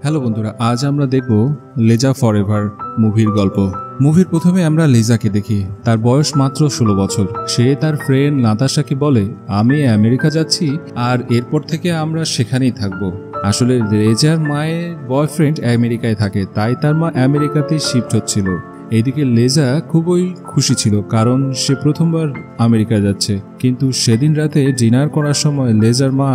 Hello বন্ধুরা, আজ আমরা দেখব লেজা ফরএভার মুভির গল্প। মুভির প্রথমে আমরা লেজাকে দেখি। তার বয়স মাত্র 16 বছর। সে তার ফ্রেন্ড নাতাশাকে বলে, আমি আমেরিকা যাচ্ছি আর এরপর থেকে আমরা সেখানেই থাকবো। আসলে লেজার মায়ের বয়ফ্রেন্ড আমেরিকায় থাকে, তাই তার মা আমেরিকাতে শিফট হচ্ছিল। এইদিকে লেজা খুবই খুশি ছিল, কারণ সে প্রথমবার আমেরিকা যাচ্ছে। কিন্তু সেদিন রাতে ডিনার করার সময় লেজার মা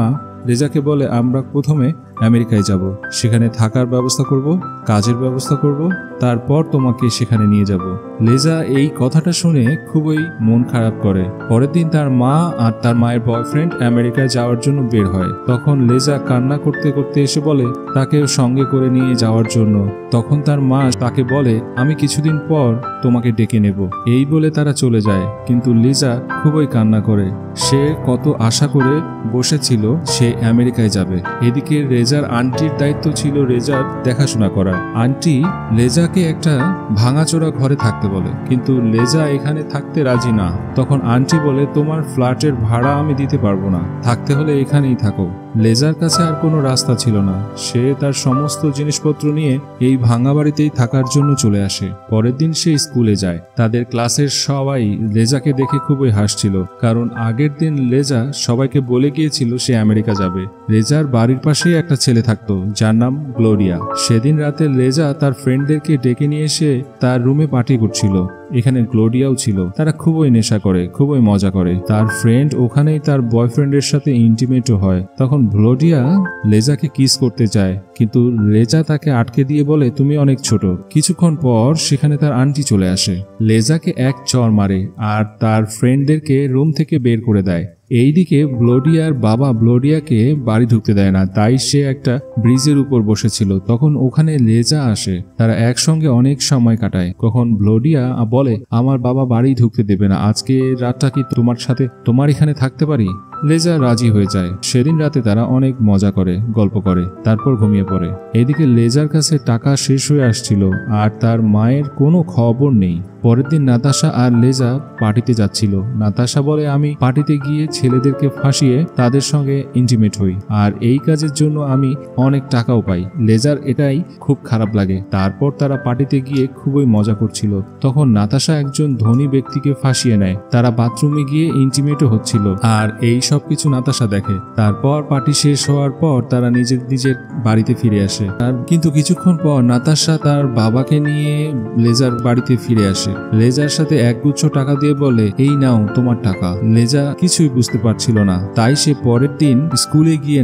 লেজাকে বলে, আমরা প্রথমে আমেরিকায় যাব, সেখানে থাকার ব্যবস্থা করব, কাজের ব্যবস্থা করব, তারপর তোমাকে সেখানে নিয়ে যাব। লেজা এই কথাটা শুনে খুবই মন খারাপ করে। পরের দিন তার মা আর তার মায়ের বয়ফ্রেন্ড আমেরিকায় যাওয়ার জন্য বের হয়। তখন লেজা কান্না করতে করতে এসে বলে তাকে সঙ্গে করে নিয়ে যাওয়ার জন্য। তখন তার মা তাকে বলে, আমি কিছুদিন পর তোমাকে ডেকে নেব। এই বলে তারা চলে যায়। কিন্তু লেজা খুবই কান্না করে। সে কত আশা করে বসেছিল সে আমেরিকায় যাবে। এদিকে লেজার আন্টির দায়িত্ব ছিল লেজার দেখাশোনা করা। আন্টি লেজাকে একটা ভাঙাচোরা ঘরে থাকতে বলে, কিন্তু লেজা এখানে থাকতে রাজি না। তখন আন্টি বলে, তোমার ফ্ল্যাটের ভাড়া আমি দিতে পারবো না, থাকতে হলে এখানেই থাকো। লেজার কাছে আর কোনো রাস্তা ছিল না। সে তার সমস্ত জিনিসপত্র নিয়ে এই ভাঙা বাড়িতেই থাকার জন্য চলে আসে। পরের দিন সে স্কুলে যায়। তাদের ক্লাসের সবাই লেজাকে দেখে খুবই হাসছিল, কারণ আগের দিন লেজা সবাইকে বলে গিয়েছিল সে আমেরিকা যাবে। লেজার বাড়ির পাশেই একটা ছেলে থাকতো, যার নাম গ্লোরিয়া। সেদিন রাতে লেজা তার ফ্রেন্ডদেরকে ডেকে নিয়ে এসে তার রুমে পার্টি করছিল। এখানে গ্লোরিয়াও ছিল। তারা খুবই নেশা করে, খুবই মজা করে। তার ফ্রেন্ড ওখানেই তার বয়ফ্রেন্ডের সাথে ইন্টিমেটও হয়। তখন গ্লোরিয়া লেজাকে কিস করতে চায়, কিন্তু লেজা তাকে আটকে দিয়ে বলে, তুমি অনেক ছোট। কিছুক্ষণ পর সেখানে তার আন্টি চলে আসে, লেজাকে এক চড় মারে আর তার ফ্রেন্ডদেরকে রুম থেকে বের করে দেয়। এইদিকে গ্লোরিয়ার বাবা গ্লোরিয়াকে বাড়ি ঢুকতে দেয় না, তাই সে একটা ব্রিজের উপর বসেছিল। তখন ওখানে লেজা আসে। তারা একসঙ্গে অনেক সময় কাটায়। তখন গ্লোরিয়া বলে, আমার বাবা বাড়ি ঢুকতে দেবে না, আজকে রাতটা কি তোমার এখানে থাকতে পারি? লেজা রাজি হয়ে যায়। সেদিন রাতে তারা অনেক মজা করে, গল্প করে, তারপর ঘুমিয়ে পড়ে। এদিকে লেজার কাছে টাকা শেষ হয়ে আসছিল আর তার মায়ের কোনো খবর নেই। পরের দিন নাতাশা আর লেজা পার্টিতে যাচ্ছিল। নাতাশা বলে, আমি পার্টিতে গিয়ে ছেলেদেরকে ফাঁসিয়ে তাদের সঙ্গে ইন্টিমেট হই, আর এই কাজের জন্য আমি অনেক টাকাও পাই। লেজার এটাই খুব খারাপ লাগে। তারপর তারা পার্টিতে গিয়ে খুবই মজা করছিল। তখন নাতাশা একজন ধনী ব্যক্তিকে ফাঁসিয়ে নেয়। তারা বাথরুমে গিয়ে ইন্টিমেটও হচ্ছিল, আর এই সবকিছু নাতাশা দেখে। তারপর পার্টি শেষ হওয়ার পর তারা নিজের বাড়িতে ফিরে আসে। কিন্তু কিছুক্ষণ পর নাতাশা তার বাবাকে নিয়ে লেজার বাড়িতে ফিরে আসে। লেজার সাথে একগুচ্ছ টাকা দিয়ে বলে, এই নাও তোমার টাকা। লেজা কিছুই বুঝতে পারছিল না, তাই সে পরের দিন স্কুলে গিয়ে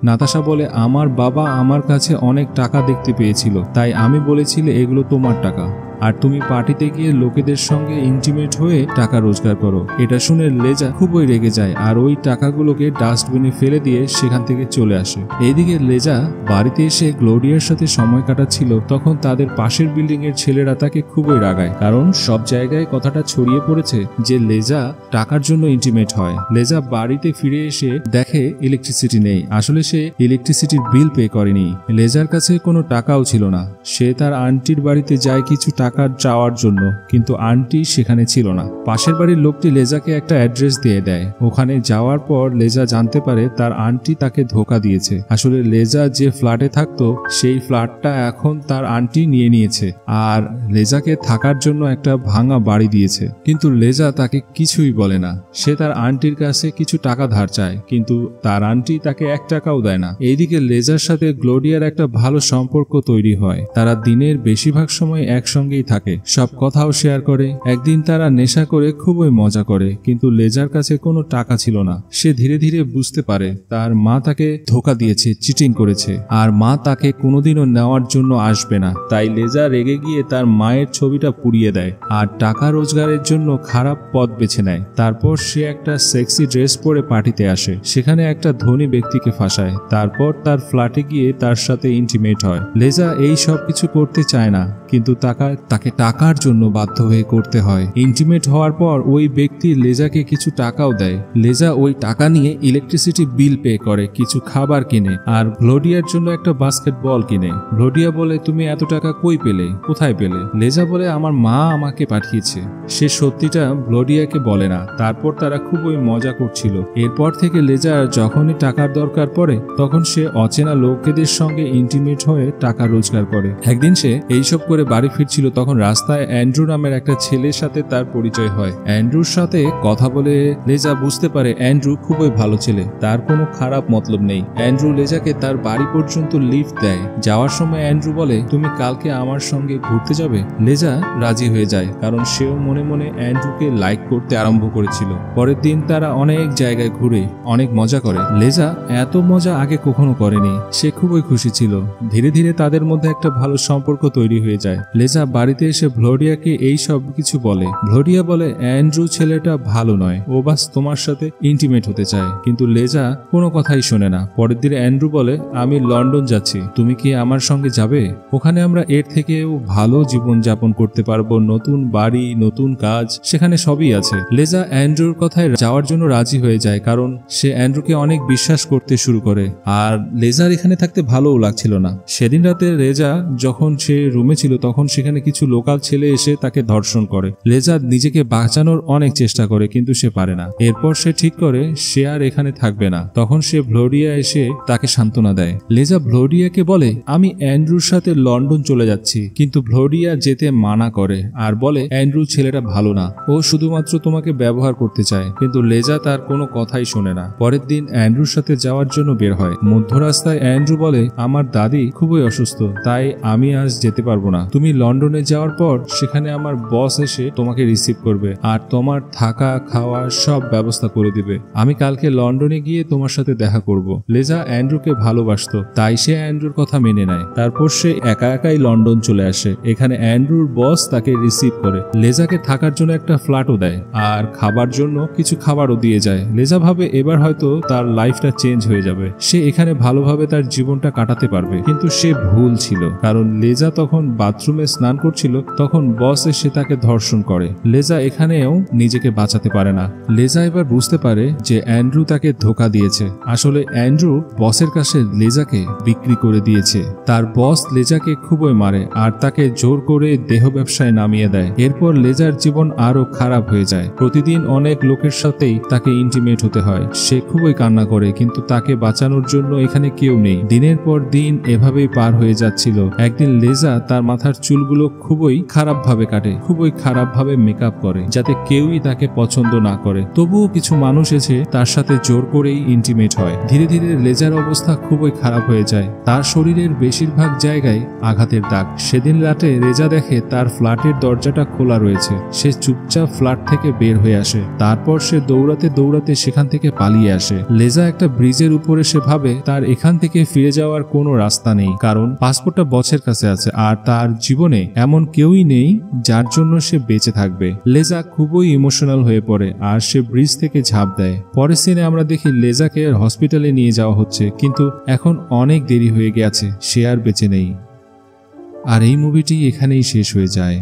নাতাশা বলে, আমার বাবা আমার কাছে অনেক টাকা দেখতে পেয়েছিল, তাই আমি বলেছিল এগুলো তোমার টাকা, আর তুমি পার্টিতে গিয়ে লোকেদের সঙ্গে ইন্টিমেট হয়ে টাকা রোজগার করো। এটা শুনে লেজা খুবই রেগে যায় আর ওই টাকাগুলোকে ডাস্টবিনে ফেলে দিয়ে সেখান থেকে চলে আসে। এইদিকে লেজা বাড়িতে এসে গ্লোরিয়ার সাথে সময় কাটাচ্ছিল। তখন তাদের পাশের বিল্ডিং এর ছেলেরা তাকে খুবই রাগায়, কারণ সব জায়গায় কথাটা ছড়িয়ে পড়েছে যে লেজা টাকার জন্য ইন্টিমেট হয়। লেজা বাড়িতে ফিরে এসে দেখে ইলেকট্রিসিটি নেই। আসলে সে ইলেকট্রিসিটির বিল পে করেনি। লেজার কাছে কোনো টাকাও ছিল না। সে তার আন্টির বাড়িতে যায় কিছু টাকা চাওয়ার জন্য, কিন্তু আন্টি সেখানে ছিল না। পাশের বাড়ির লোকটি লেজাকে একটা অ্যাড্রেস দিয়ে দেয়। ওখানে যাওয়ার পর লেজা জানতে পারে তার আন্টি তাকে ধোকা দিয়েছে। আসলে লেজা যে ফ্ল্যাটে থাকতো সেই ফ্ল্যাটটা এখন তার আন্টি নিয়ে নিয়েছে, আর লেজাকে থাকার জন্য একটা ভাঙা বাড়ি দিয়েছে। কিন্তু লেজা তাকে কিছুই বলে না। সে তার আন্টির কাছে কিছু টাকা ধার চায়, কিন্তু তার আন্টি তাকে 1 টাকাও দেয় না। এইদিকে লেজার সাথে গ্লোরিয়ার একটা ভালো সম্পর্ক তৈরি হয়। তারা দিনের বেশিরভাগ সময় একসঙ্গেই থাকে, সব কথাও শেয়ার করে। একদিন তারা নেশা করে খুবই মজা করে, কিন্তু লেজার কাছে কোনো টাকা ছিল না। সে ধীরে ধীরে বুঝতে পারে তার মা তাকে ধোকা দিয়েছে, চিটিং করেছে, আর মা তাকে কোনোদিনও নেওয়ার জন্য আসবে না। তাই লেজা রেগে গিয়ে তার মায়ের ছবিটা পুড়িয়ে দেয় আর টাকা রোজগারের জন্য খারাপ পথ বেছে নেয়। তারপর সে একটা সেক্সি ড্রেস পরে পার্টিতে আসে। সেখানে একটা ধনী ব্যক্তিকে ফাঁসায়। তারপর তার ফ্ল্যাটে গিয়ে তার সাথে ইন্টিমেট হয়। লেজা এই সব কিছু করতে চায় না, কিন্তু তাকে টাকার জন্য বাধ্য হয়ে করতে হয়। ইন্টিমেট হওয়ার পর ওই ব্যক্তি লেজাকে কিছু টাকাও দেয়। লেজা ওই টাকা নিয়ে ইলেকট্রিসিটি বিল পে করে, কিছু খাবার কিনে আর ভ্লোডিয়ার জন্য একটা বাস্কেটবল কিনে। ভ্লোডিয়া বলে, তুমি এত টাকা কই পেলে, কোথায় পেলে? লেজা বলে, আমার মা আমাকে পাঠিয়েছে। সে সত্যিটা ভ্লোডিয়াকে বলে না। তারপর তারা খুবই মজা করছিল। এরপর থেকে লেজার যখনই টাকার দরকার পড়ে তখন সে অচেনা লোকেদের সঙ্গে ইন্টিমেট হয়ে টাকা রোজগার করে। একদিন সে এইসব করে বাড়ি ফিরছিল, তখন রাস্তায় অ্যান্ড্রু নামের একটা ছেলের সাথে তার পরিচয় হয়। অ্যান্ড্রুর সাথে কথা বলে লেজা বুঝতে পারে অ্যান্ড্রু খুবই ভালো ছেলে, তার কোনো খারাপ মতলব নেই। অ্যান্ড্রু লেজাকে তার বাড়ি পর্যন্ত লিফট দেয়। যাওয়ার সময় অ্যান্ড্রু বলে, তুমি কালকে আমার সঙ্গে ঘুরতে যাবে? লেজা রাজি হয়ে যায়, কারণ সেও মনে মনে অ্যান্ড্রুকে লাইক করতে আরম্ভ করেছিল। পরের দিন তারা অনেক জায়গায় ঘুরে অনেক মজা করে। লেজা এত মজা আগে কখনো করেনি। সে খুবই খুশি ছিল। ধীরে ধীরে তাদের মধ্যে একটা ভালো সম্পর্ক তৈরি হয়ে যায়। লেজা বাড়িতে এসে ভ্লোডিয়াকে এই সব কিছু বলে। ভ্লোডিয়া বলে, অ্যান্ড্রু ছেলেটা ভালো নয়, ও বাস তোমার সাথে ইন্টিমেট হতে চায়। কিন্তু লেজা কোনো কথাই শোনে না। পরের দিন অ্যান্ড্রু বলে, আমি লন্ডন যাচ্ছি, তুমি কি আমার সঙ্গে যাবে? ওখানে আমরা এর থেকেও ভালো জীবন যাপন করতে পারবো, নতুন বাড়ি, নতুন কাজ, সেখানে সবই আছে। লেজা অ্যান্ড্রুর কথায় যাওয়ার জন্য রাজি হয়ে যায়, কারণ সে অ্যান্ড্রুকে অনেক বিশ্বাস করতে শুরু করে। আর লেজার এখানে থাকতে ভালোও লাগছিল না। সেদিন রাতে লেজা যখন সে রুমে ছিল তখন সেখানে কিছু লোকাল ছেলে এসে তাকে ধর্ষণ করে। লেজা নিজেকে বাঁচানোর অনেক চেষ্টা করে কিন্তু সে পারে না। এরপর সে ঠিক করে সে আর এখানে থাকবে না। তখন সে ভ্লোডিয়া এসে তাকে সান্ত্বনা দেয়। লেজা ভ্লোডিয়াকে বলে, আমি অ্যান্ড্রুর সাথে লন্ডন চলে যাচ্ছি। কিন্তু ভ্লোডিয়া যেতে মানা করে আর বলে, অ্যান্ড্রু ছেলেটা ভালো না, ও শুধুমাত্র তোমাকে ব্যবহার করতে চায়। কিন্তু লেজা তার কোনো কথাই শোনে না। পরের দিন অ্যান্ড্রুর সাথে যাওয়ার জন্য বের হয়। মধ্য রাস্তায় অ্যান্ড্রু বলে, আমার দাদি খুবই অসুস্থ, তাই আমি আজ যেতে পারবো না। তুমি লন্ডনে যাওয়ার পর সেখানে আমার বস এসে তোমাকে রিসিভ করবে আর তোমার থাকা খাওয়া সব ব্যবস্থা করে দিবে। আমি কালকে লন্ডনে গিয়ে তোমার সাথে দেখা করব। লেজা অ্যান্ড্রুকে ভালোবাসতো, তাই সে অ্যান্ড্রুর কথা মেনে নেয়। তারপর সে একা একাই লন্ডন চলে আসে। এখানে অ্যান্ড্রুর বস তাকে রিসিভ করে। লেজাকে থাকার জন্য একটা ফ্ল্যাটও দেয় আর খাবার জন্য কিছু খাবারও দিয়ে যায়। লেজা ভাবে এবার হয়তো তার লাইফটা চেঞ্জ হয়ে যাবে, সে এখানে ভালোভাবে তার জীবনটা কাটাতে পারবে। কিন্তু সে ভুল ছিল, কারণ লেজা তখন বাথরুমে স্নান করছিল, তখন বস এসে তাকে ধর্ষণ করে। লেজা এখানেও নিজেকে বাঁচাতে পারে না। লেজা এবার বুঝতে পারে যে অ্যান্ড্রু তাকে ধোঁকা দিয়েছে। আসলে অ্যান্ড্রু বসের কাছে লেজাকে বিক্রি করে দিয়েছে। তার বস লেজাকে খুবই মারে আর তাকে জোর করে দেহ ব্যবসায় নামিয়ে দেয়। এরপর লেজার জীবন আরো খারাপ হয়ে যায়। প্রতিদিন অনেক লোকের সাথেই তাকে ইন্টিমেট হতে হয়। সে খুবই কান্না করে, কিন্তু তাকে বাঁচানোর জন্য এখানে কেউ নেই। দিনের পর দিন এভাবেই পার হয়ে যাচ্ছিল। একদিন লেজা তার মাথার চুলগুলো খুবই খারাপভাবে কাটে, খুবই খারাপভাবে মেকআপ করে, যাতে কেউই তাকে পছন্দ না করে। তবুও কিছু মানুষ এসে তার সাথে জোর করেই ইন্টিমেট হয়। ধীরে ধীরে লেজার অবস্থা খুবই খারাপ হয়ে যায়। তার শরীরের বেশিরভাগ জায়গায় আঘাতের দাগ। সেদিন রাতে লেজা দেখে তার ফ্ল্যাটের দরজাটা খোলা রয়েছে। সে চুপচাপ ফ্ল্যাট থেকে বের হয়ে আসে। তারপর সে দৌড়াতে দৌড়াতে সেখান থেকে পালিয়ে আসে। লেজা একটা ব্রিজের উপরে সে ভাবে তার এখান থেকে ফিরে যাওয়ার কোনো রাস্তা নেই, কারণ পাসপোর্টটা বসের কাছে আছে আর তার জীবনে এমন কেউই নেই যার জন্য সে বেঁচে থাকবে। লেজা খুবই ইমোশনাল হয়ে পড়ে আর সে ব্রিজ থেকে ঝাঁপ দেয়। পরের সিনে আমরা দেখি লেজাকে হসপিটালে নিয়ে যাওয়া হচ্ছে, কিন্তু এখন অনেক দেরি হয়ে গেছে, সে আর বেঁচে নেই। আর এই মুভিটি এখানেই শেষ হয়ে যায়।